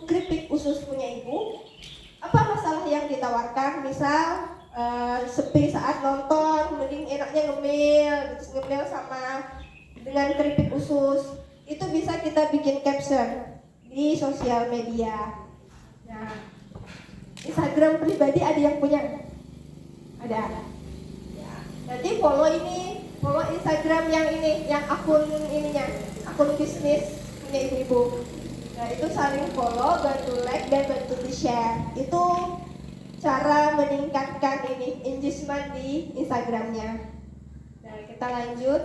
keripik usus punya ibu, apa masalah yang ditawarkan? Misal sepi saat nonton, mending enaknya ngemil sama dengan keripik usus. Itu bisa kita bikin caption di sosial media. Nah, Instagram pribadi ada yang punya? Ada. Ya. Nanti follow Instagram yang ini, yang akun ininya, akun bisnis punya ibu-ibu. Nah, itu saling follow, bantu like dan bantu di share. Itu cara meningkatkan ini engagement di Instagramnya. Nah, kita lanjut.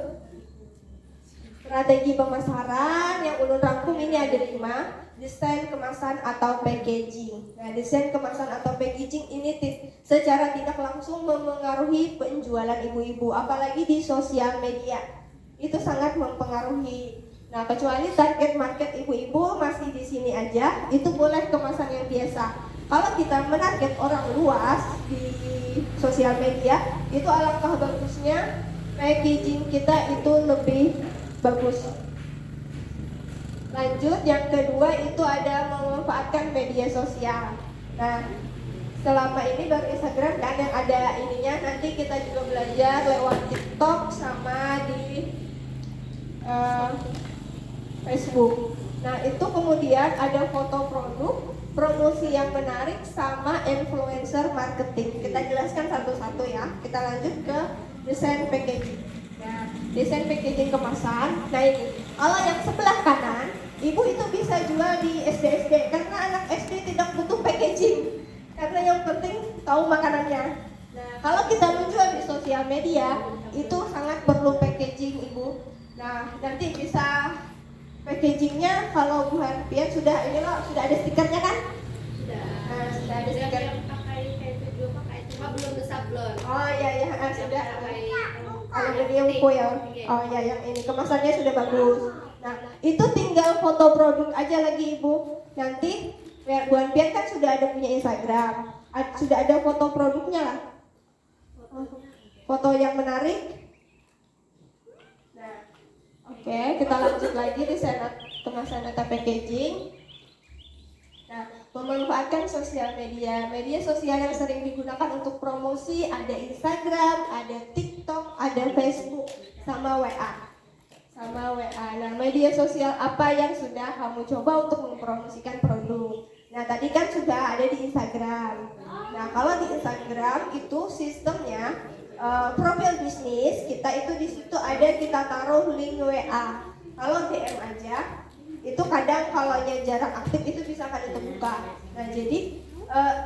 Strategi pemasaran yang ulun rangkum ini ada 5. Desain kemasan atau packaging. Nah, desain kemasan atau packaging ini secara tidak langsung memengaruhi penjualan ibu-ibu, apalagi di sosial media. Itu sangat mempengaruhi. Nah, kecuali target market ibu-ibu masih di sini aja, itu boleh kemasan yang biasa. Kalau kita menarget orang luas di sosial media, itu alangkah bagusnya packaging kita itu lebih bagus. Lanjut, yang kedua itu ada memanfaatkan media sosial. Nah, selama ini baru Instagram kan yang ada ininya, nanti kita juga belajar lewat TikTok sama di Facebook. Nah, itu kemudian ada foto produk, promosi yang menarik, sama influencer marketing. Kita jelaskan satu-satu ya. Kita lanjut ke desain packaging. Nah, desain packaging kemasan. Nah, ini kalau yang sebelah kanan, ibu itu bisa jual di SD karena anak SD tidak butuh packaging, karena yang penting tahu makanannya. Nah, kalau kita menjual di sosial media, itu sangat perlu packaging, ibu. Nah, nanti bisa packagingnya kalau Bu Harpian sudah ada stikernya kan? Sudah. Nah, sudah ada stiker. Yang pakai kayak video pakai cuma belum disablon. Oh iya sudah. Kalau yang dari yang ya. Oh iya, yang ini kemasannya sudah bagus. Nah, itu tinggal foto produk aja lagi, Ibu. Nanti Bu Harpian kan sudah ada punya Instagram. Sudah ada foto produknya lah. Foto yang menarik. Oke, kita lanjut lagi di kemasan atau packaging. Nah, memanfaatkan sosial media. Media sosial yang sering digunakan untuk promosi ada Instagram, ada TikTok, ada Facebook, sama WA. Nah, media sosial apa yang sudah kamu coba untuk mempromosikan produk? Nah, tadi kan sudah ada di Instagram. Nah, kalau di Instagram itu sistemnya profil bisnis kita itu di situ ada kita taruh link WA. Kalau DM aja itu kadang kalau jarang aktif itu bisa kan itu buka. Nah, jadi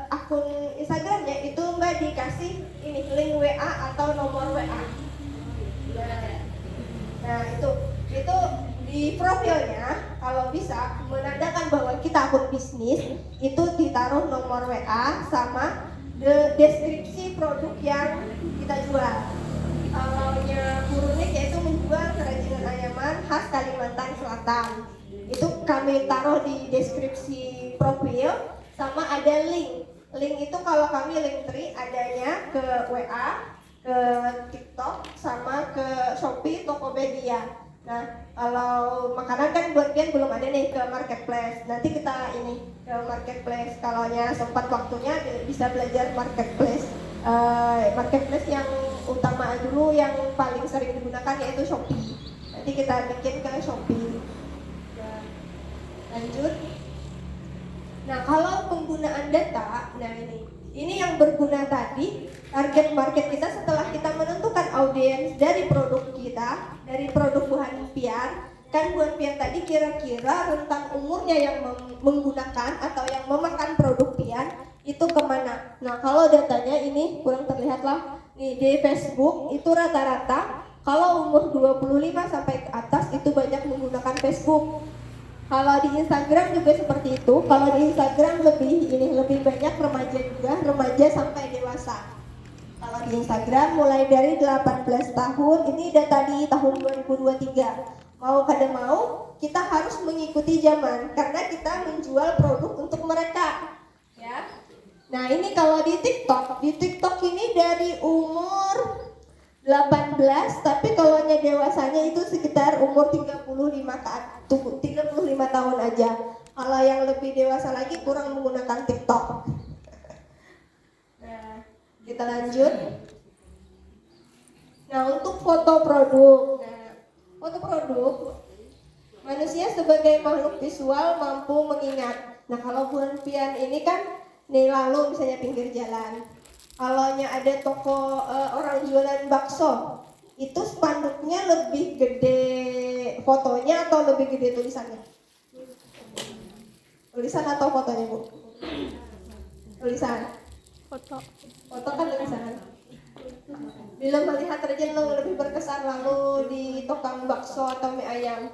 akun Instagramnya itu nggak dikasih ini link WA atau nomor WA. Nah, itu di profilnya kalau bisa menandakan bahwa kita akun bisnis itu ditaruh nomor WA sama deskripsi produk yang kita jual. Kalau Burunik yaitu menjual kerajinan ayaman khas Kalimantan Selatan. Itu kami taruh di deskripsi profil sama ada link. Link itu kalau kami Linktree adanya ke WA, ke TikTok sama ke Shopee, Tokopedia. Nah, kalau makanan kan buat Bian belum ada nih ke marketplace. Nanti kita ini ke marketplace. Kalau sempat waktunya bisa belajar marketplace. Marketplace yang utama dulu yang paling sering digunakan yaitu Shopee. Nanti kita bikin ke Shopee. Nah, lanjut. Nah, kalau penggunaan data, nah ini yang berguna tadi. Target market kita setelah kita menentukan audiens dari produk kita, dari produk Bu Harpian, kan Bu Harpian tadi kira-kira rentang umurnya yang menggunakan atau yang memakan produk Pian itu kemana? Nah, kalau datanya ini kurang terlihat lah. Nih, di Facebook itu rata-rata kalau umur 25 sampai ke atas itu banyak menggunakan Facebook. Kalau di Instagram juga seperti itu. Kalau di Instagram lebih banyak remaja juga, remaja sampai dewasa. Kalau di Instagram mulai dari 18 tahun, ini data di tahun 2023. Mau kada mau, kita harus mengikuti zaman karena kita menjual produk untuk mereka. Ya. Nah, ini kalau di TikTok ini dari umur 18, tapi kalau dewasanya itu sekitar umur 35 tahun aja. Kalau yang lebih dewasa lagi kurang menggunakan TikTok. Nah, kita lanjut. Nah, untuk foto produk. Nah, foto produk, manusia sebagai makhluk visual mampu mengingat. Nah, kalau bulan pian ini kan nih lalu misalnya pinggir jalan. Kalau ada toko orang jualan bakso, itu spanduknya lebih gede fotonya atau lebih gede tulisannya? Tulisan atau fotonya, Bu? Tulisan. Foto. Foto kan tulisan. Bila melihat rejim lebih berkesan lalu di tukang bakso atau mie ayam,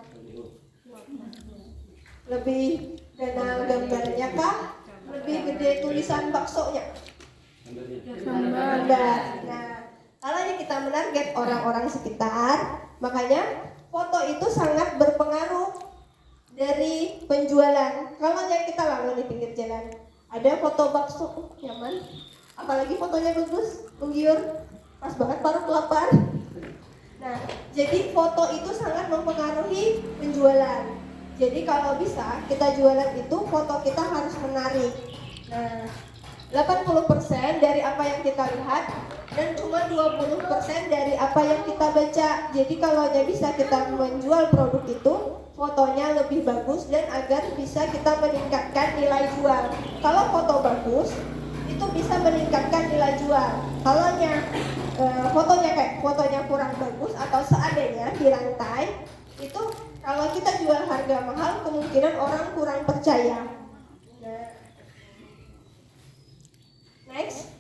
lebih kenal gambarnya kah? Lebih gede tulisan baksonya? Gambar. Nah, kalau kita menarget orang-orang sekitar, makanya foto itu sangat berpengaruh dari penjualan. Kalau yang kita lalu di pinggir jalan, ada foto bakso, nyaman. Apalagi fotonya bagus, unggiur, pas banget parut lapar. Nah, jadi foto itu sangat mempengaruhi penjualan. Jadi kalau bisa kita jualan itu foto kita harus menarik. Nah, 80% dari apa yang kita lihat dan cuma 20% dari apa yang kita baca. Jadi kalau bisa kita menjual produk itu fotonya lebih bagus dan agar bisa kita meningkatkan nilai jual. Kalau foto bagus itu bisa meningkatkan nilai jual. Kalau fotonya kurang bagus atau seadanya di lantai, itu kalau kita jual harga mahal kemungkinan orang kurang percaya. Nah, next,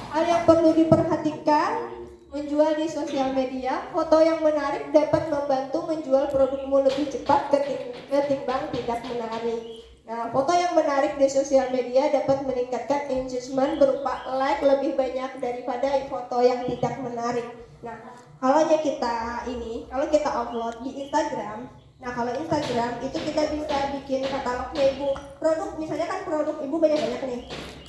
hal yang perlu diperhatikan menjual di sosial media, foto yang menarik dapat membantu menjual produkmu lebih cepat ketimbang tidak menarik. Nah, foto yang menarik di sosial media dapat meningkatkan engagement berupa like lebih banyak daripada foto yang tidak menarik. Nah, kalau kita upload di Instagram, nah kalau Instagram itu kita bisa bikin katalognya ibu. Produk, misalnya kan produk ibu banyak-banyak nih.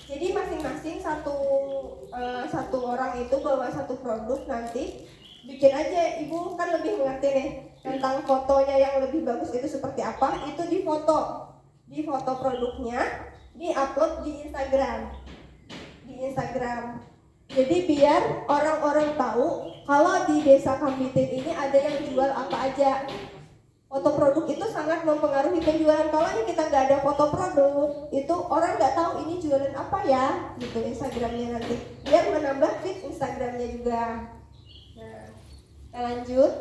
Jadi masing-masing satu orang itu bawa satu produk, nanti bikin aja, ibu kan lebih mengerti nih tentang fotonya yang lebih bagus itu seperti apa, itu di foto produknya, di-upload di Instagram. Jadi biar orang-orang tahu kalau di Desa Kambitin ini ada yang jual apa aja. Foto produk itu sangat mempengaruhi penjualan. Kalau kita nggak ada foto produk, itu orang nggak tahu ini jualan apa ya, gitu Instagramnya nanti. Biar menambah feed Instagramnya juga. Nah, kita lanjut.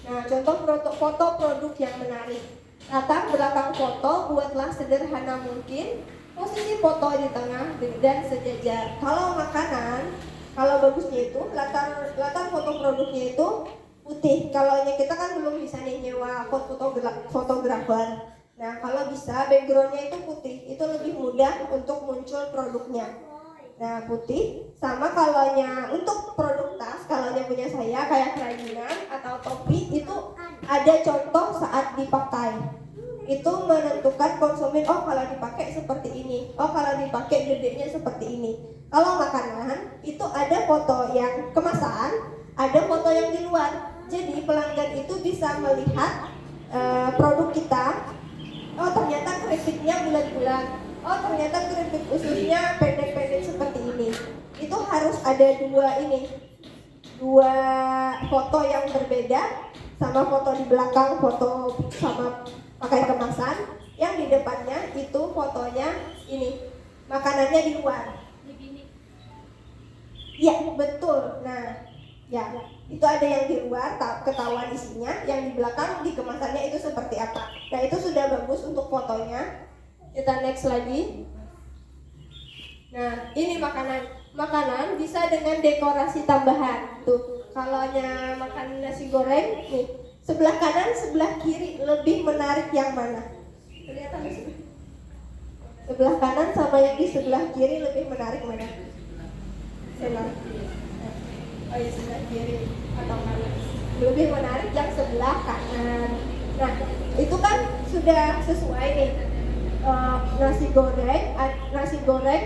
Nah, contoh foto produk yang menarik. Latar belakang foto buatlah sederhana mungkin. Posisi foto di tengah dan sejajar. Kalau makanan, kalau bagusnya itu latar foto produknya itu putih. Kalau kita kan belum bisa nih nyewa fotografer. Nah, kalau bisa backgroundnya itu putih, itu lebih mudah untuk muncul produknya. Nah, putih. Sama kalau untuk produk tas, kalau punya saya kayak kerajinan atau topi, itu ada contoh saat dipakai. Itu menentukan konsumen, oh kalau dipakai seperti ini, oh kalau dipakai gedenya seperti ini. Kalau makanan, itu ada foto yang kemasan, ada foto yang di luar. Jadi pelanggan itu bisa melihat produk kita, oh ternyata keripiknya bulat-bulat, oh ternyata keripik ususnya pendek-pendek seperti ini. Itu harus ada dua foto yang berbeda, sama foto di belakang, foto sama pakai kemasan, yang di depannya itu fotonya makanannya di luar. Iya betul. Nah, ya itu ada yang di luar ketahuan isinya, yang di belakang di kemasannya itu seperti apa. Nah, itu sudah bagus untuk fotonya. Kita next lagi. Nah, ini makanan bisa dengan dekorasi tambahan. Tuh, kalau makan nasi goreng nih, sebelah kanan, sebelah kiri lebih menarik yang mana? Kelihatan di sini. Sebelah kanan sama yang di sebelah kiri lebih menarik mana? Sebelah kiri atau kanan? Lebih menarik yang sebelah kanan. Nah, itu kan sudah sesuai nih. Nasi goreng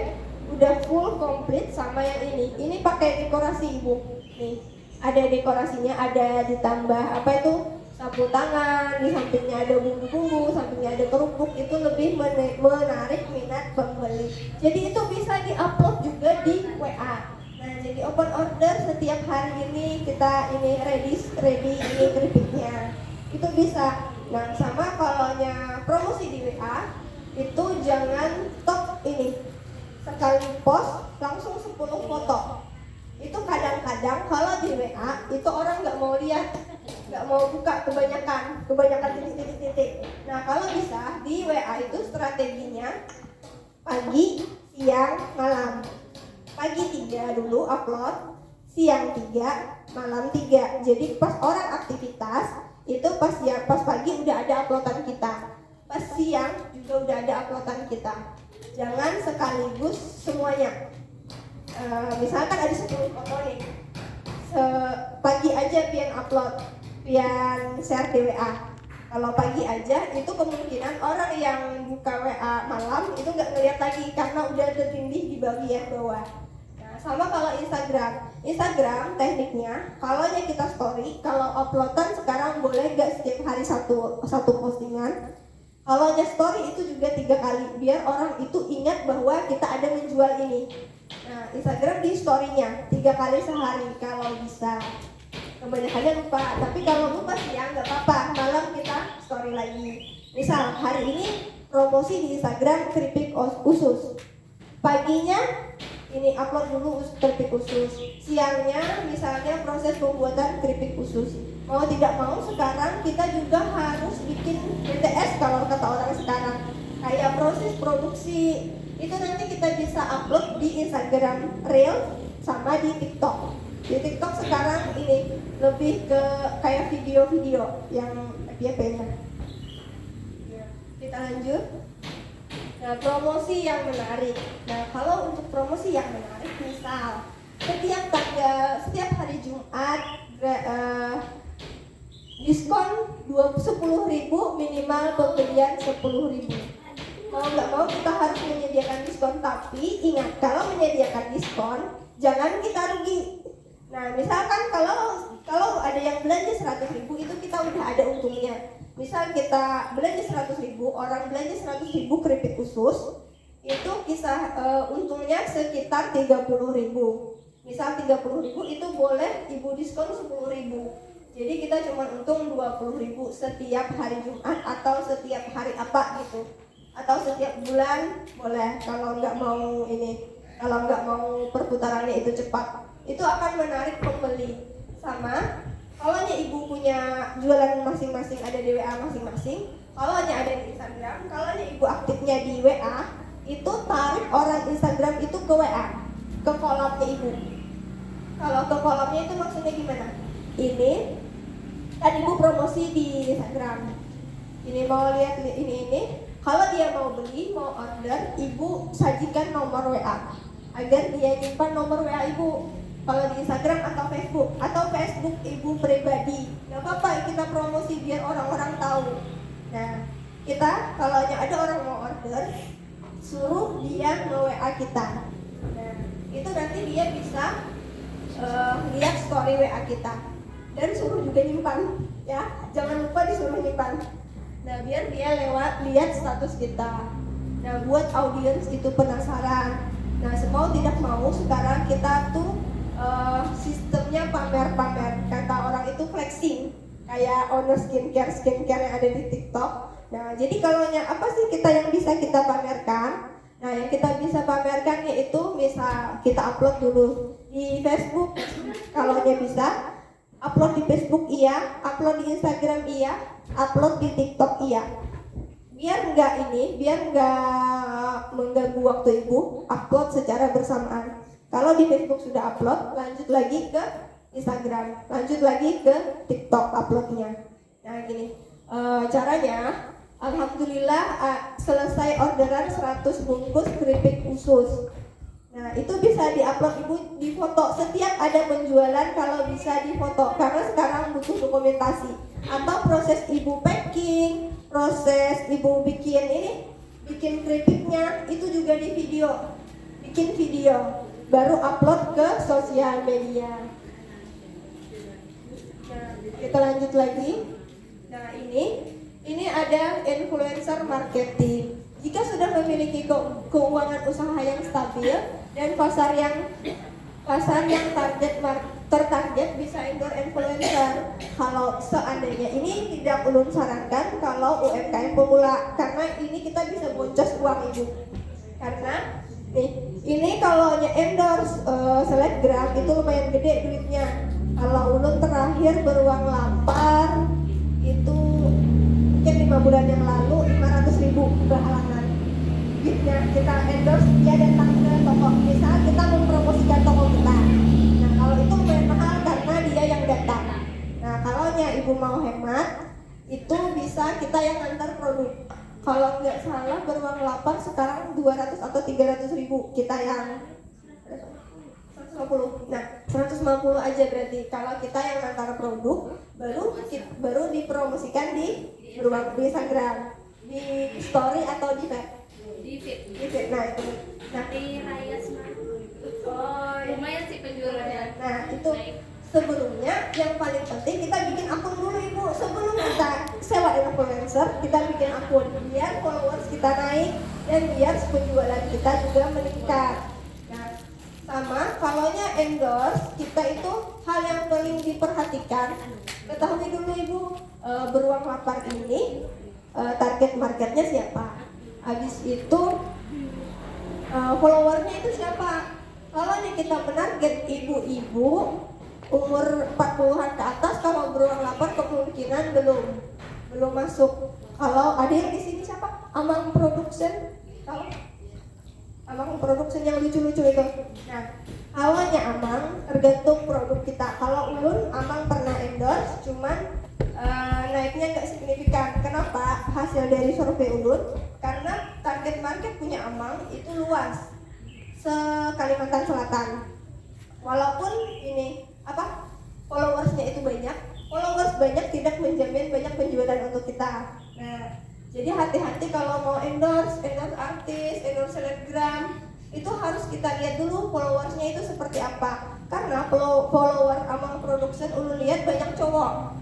udah full komplit sama yang ini. Ini pakai dekorasi ibu. Nih, ada dekorasinya, ada ditambah apa itu? sapu tangan, di sampingnya ada bumbu-bumbu, sampingnya ada kerupuk, itu lebih menarik minat pembeli. Jadi itu bisa diupload juga di WA. Nah, jadi open order setiap hari ini kita ini ready ini keripiknya. Itu bisa. Nah, sama kalaunya promosi di WA itu jangan top ini. Sekali post langsung 10 foto. Itu kadang-kadang kalau di WA itu orang nggak mau lihat, nggak mau buka, kebanyakan titik. Nah, kalau bisa di WA itu strateginya pagi, siang, malam. Pagi 3 dulu upload, siang 3, malam 3. Jadi pas orang aktivitas itu pas pagi udah ada uploadan kita, pas siang juga udah ada uploadan kita. Jangan sekaligus semuanya. Misalkan ada 10 foto nih, pagi aja pian upload, pian share di WA. Kalau pagi aja itu kemungkinan orang yang buka WA malam itu nggak ngeliat lagi karena udah tertindih di bagian bawah. Nah, sama kalau Instagram tekniknya, kalau kita story, kalau uploadan sekarang boleh nggak setiap hari satu postingan. Kalau story itu juga 3 kali biar orang itu ingat bahwa kita ada menjual ini. Nah, Instagram di story-nya 3 kali sehari kalau bisa. Kebanyakannya lupa, tapi kalau lupa sih ya nggak apa-apa, malam kita story lagi. Misal hari ini promosi di Instagram keripik usus, paginya ini upload dulu keripik usus, siangnya misalnya proses pembuatan keripik usus. Mau tidak mau sekarang kita juga harus bikin BTS kalau kata orang sekarang, kayak proses produksi itu nanti kita bisa upload di Instagram Reel sama di TikTok. Di TikTok sekarang ini lebih ke kayak video-video yang FYP-nya. Kita lanjut. Nah, promosi yang menarik. Nah, kalau untuk promosi yang menarik, misal setiap hari Jumat diskon 10.000 minimal pembelian 10.000. Mau nggak mau kita harus menyediakan diskon, tapi ingat kalau menyediakan diskon jangan kita rugi. Nah, misalkan kalau ada yang belanja 100.000 itu kita udah ada untungnya. Misal kita belanja 100.000, orang belanja 100.000 keripik khusus, itu kisah untungnya sekitar 30.000. Misal 30.000 itu boleh ibu diskon 10.000. Jadi kita cuma untung 20.000 setiap hari Jumat atau setiap hari apa gitu. Atau setiap bulan boleh kalau nggak mau perputarannya itu cepat. Itu akan menarik pembeli. Sama kalau ibu punya jualan masing-masing ada di WA masing-masing, kalau ada di Instagram, kalau ibu aktifnya di WA, itu tarik orang Instagram itu ke WA, ke kolomnya ibu. Kalau ke kolomnya itu maksudnya gimana? Ini kan ibu promosi di Instagram, ini mau lihat ini. Kalau dia mau beli, mau order, ibu sajikan nomor WA agar dia nyimpan nomor WA ibu. Kalau di Instagram atau Facebook ibu pribadi, nggak apa-apa kita promosi biar orang-orang tahu. Nah, kita kalau ada orang mau order, suruh dia nge-WA kita. Nah, itu nanti dia bisa lihat story WA kita dan suruh juga nyimpan, ya. Jangan lupa disuruh nyimpan. Nah, biar dia lihat status kita. Nah, buat audiens itu penasaran. Nah, semau tidak mau sekarang kita tuh sistemnya pamer-pamer, kata orang itu flexing, kayak owner skincare yang ada di TikTok. Nah, jadi kalau apa sih yang bisa kita pamerkan? Nah, yang kita bisa pamerkan yaitu misal kita upload dulu di Facebook, kalau bisa upload di Facebook iya, upload di Instagram iya, upload di TikTok iya. Biar nggak mengganggu waktu ibu, upload secara bersamaan. Kalau di Facebook sudah upload, lanjut lagi ke Instagram, lanjut lagi ke TikTok uploadnya. Nah, gini caranya. Alhamdulillah selesai orderan 100 bungkus keripik usus. Nah, itu bisa diupload ibu di foto. Setiap ada penjualan kalau bisa di foto, karena sekarang butuh dokumentasi. Atau proses ibu packing, proses ibu bikin keripiknya itu juga di video, bikin video, baru upload ke sosial media. Nah, kita lanjut lagi. Nah, ini ada influencer marketing. Jika sudah memiliki keuangan usaha yang stabil dan pasar yang tertarget bisa endorse influencer. Kalau seandainya ini tidak ulun sarankan kalau UMKM pemula, karena ini kita bisa boncos uang ibu. Karena nih, ini kalau endorse selebgram itu lumayan gede duitnya. Kalau ulun terakhir beruang lapar itu mungkin 5 bulan yang lalu 500.000 berhalangan. Duitnya kita endorse, dia datang ke toko, misal kita mempromosikan toko kita. Nah kalau itu lumayan mahal karena dia yang datang. Nah kalau ibu mau hemat, itu bisa kita yang antar produk. Kalau nggak salah beruang lapar sekarang 200 atau 300.000, kita yang 150. Nah 150 aja berarti kalau kita yang antar produk, baru dipromosikan di Instagram, di story atau di feed. Nah itu. Nah di Raya Semarang. oh, Lumayan sih penjualannya. nah itu sebelumnya yang paling penting kita bikin akun dulu ibu. Sebelum kita sewa influencer, kita bikin akun biar followers kita naik dan biar penjualan kita juga meningkat. Nah sama kalaunya endorse, kita itu hal yang paling diperhatikan. Ketahui dulu ibu, beruang lapar ini target marketnya siapa. Habis itu followernya itu siapa. Kalau kita menarget ibu-ibu umur 40-an ke atas, kalau beruang lapar kemungkinan belum masuk. Kalau ada yang di sini siapa? Amang Production, tahu? Amang Production yang lucu-lucu itu. Nah, awalnya Amang tergantung produk kita. Kalau ulun Amang pernah endorse, cuman naiknya nggak signifikan. Kenapa? Hasil dari survei ulun, karena target market punya Amang itu luas, se-Kalimantan Selatan. Walaupun ini followersnya itu banyak, followers banyak tidak menjamin banyak penjualan untuk kita. Nah, jadi hati-hati kalau mau endorse artis, endorse selebgram, itu harus kita lihat dulu followersnya itu seperti apa. Karena follower Amang Production ulun lihat banyak cowok.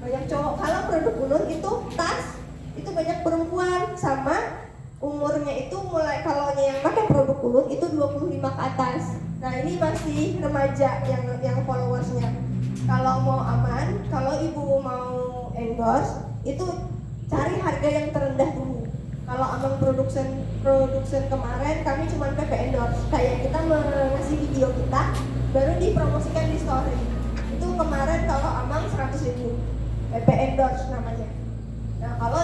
Kalau produk ulun itu tas, itu banyak perempuan, sama umurnya itu mulai kalau yang pakai produk ulun itu 25 ke atas. Nah ini masih remaja yang followersnya. Kalau mau aman, kalau ibu mau endorse, itu cari harga yang terendah dulu. Kalau Amang Production kemarin kami cuma PP endorse, kayak kita ngasih video kita baru dipromosikan di story. Itu kemarin kalau Amang 100.000 PP endorse namanya. Nah kalau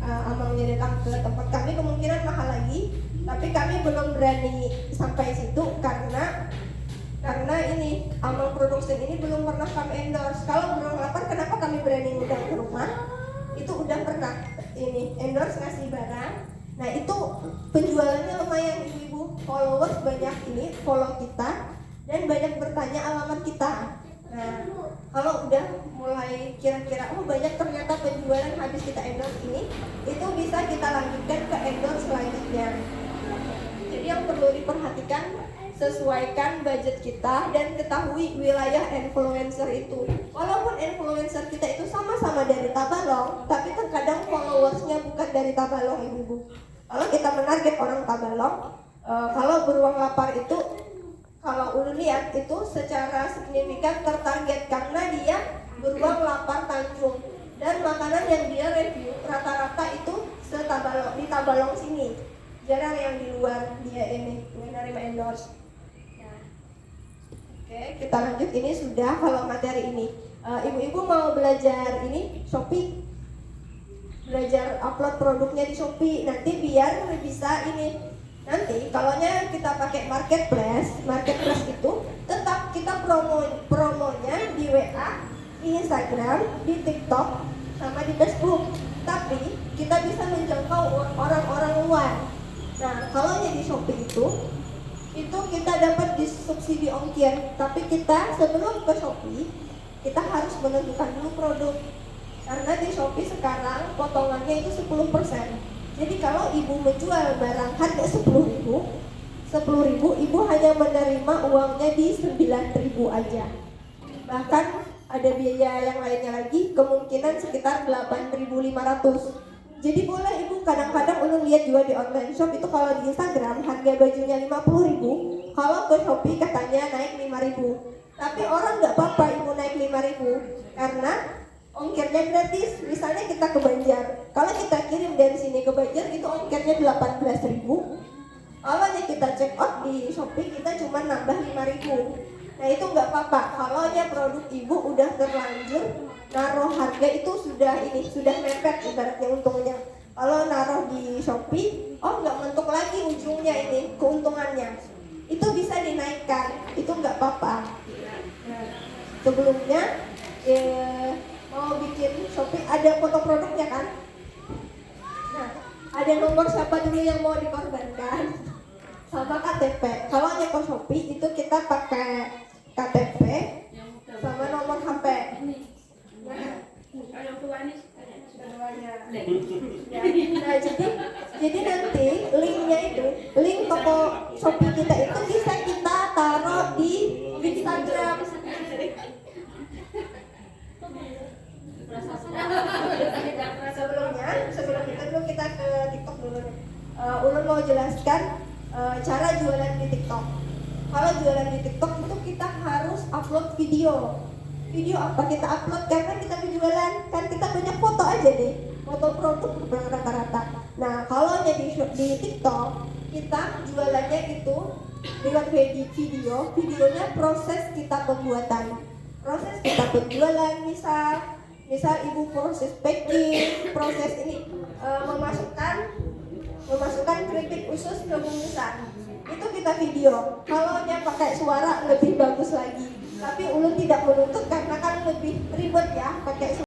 Amangnya datang ke tempat kami kemungkinan mahal lagi, tapi kami belum berani sampai situ karena ini Amang Production ini belum pernah kami endorse. Kalau beruang lapar kenapa kami berani ngundang ke rumah? Itu udah pernah ini endorse ngasih barang. Nah itu penjualannya lumayan ibu-ibu, followers banyak ini follow kita dan banyak bertanya alamat kita. Nah kalau udah mulai kira-kira banyak ternyata penjualan habis kita endorse ini, itu bisa kita lanjutkan ke endorse selanjutnya. Jadi yang perlu diperhatikan, sesuaikan budget kita dan ketahui wilayah influencer itu. Walaupun influencer kita itu sama-sama dari Tabalong, tapi terkadang followersnya bukan dari Tabalong ibu-ibu. Kalau kita menarget orang Tabalong, kalau beruang lapar itu kalau ulun lihat itu secara signifikan tertarget karena dia beruang lapar Tanjung dan makanan yang dia review rata-rata itu di Tabalong sini, jarang yang di luar dia ini menerima endorse. Oke, kita lanjut. Ini sudah kalau materi ini. Ibu-ibu mau belajar ini Shopee, belajar upload produknya di Shopee nanti biar bisa ini. Nanti kalaunya kita pakai marketplace itu tetap kita promonya di WA, di Instagram, di TikTok, sama di Facebook. Tapi kita bisa menjangkau orang-orang luar. Nah, kalaunya di Shopee itu kita dapat disubsidi ongkir. Tapi kita sebelum ke Shopee kita harus menentukan dulu produk. Karena di Shopee sekarang potongannya itu 10%. Jadi kalau ibu menjual barang harga 10.000, ibu hanya menerima uangnya di 9.000 aja. Bahkan ada biaya yang lainnya lagi, kemungkinan sekitar 8.500. Jadi boleh ibu, kadang-kadang ulun lihat juga di online shop itu kalau di Instagram harga bajunya 50.000, kalau ke Shopee katanya naik 5.000. Tapi orang nggak apa-apa ibu naik 5.000 karena ongkirnya gratis. Misalnya kita ke Banjar, kalau kita kirim dari sini ke Banjar itu ongkirnya 18.000. Kalau kita check out di Shopee kita cuma nambah 5.000. Nah itu nggak apa-apa. Kalau produk ibu udah terlanjur naruh harga itu sudah mepet ibaratnya untungnya. Kalau naruh di Shopee, nggak mentok lagi ujungnya ini keuntungannya. Itu bisa dinaikkan, itu nggak apa-apa. Nah, sebelumnya mau bikin Shopee ada foto produknya kan? Nah, ada nomor siapa dulu yang mau dikorbankan? Sama KTP. Kalau hanya ke Shopee itu kita pakai KTP sama nomor HP. Nah, jadi nanti linknya itu, link toko Shopee kita itu bisa kita taruh di Instagram. Sebelum kita ke TikTok dulu. Ulun mau jelaskan cara jualan di TikTok. Kalau jualan di TikTok itu kita harus upload video. Video apa kita upload? Karena kita berjualan kan kita banyak foto aja nih, foto produk rata-rata. Nah kalau di TikTok kita jualannya itu dengan videonya proses kita pembuatan, proses kita penjualan. Misal ibu proses packing, proses ini memasukkan keripik usus ke bungkusan, itu kita video. Kalau pakai suara lebih bagus lagi, tapi ulun tidak menuntut karena kan lebih ribet ya pakai suara.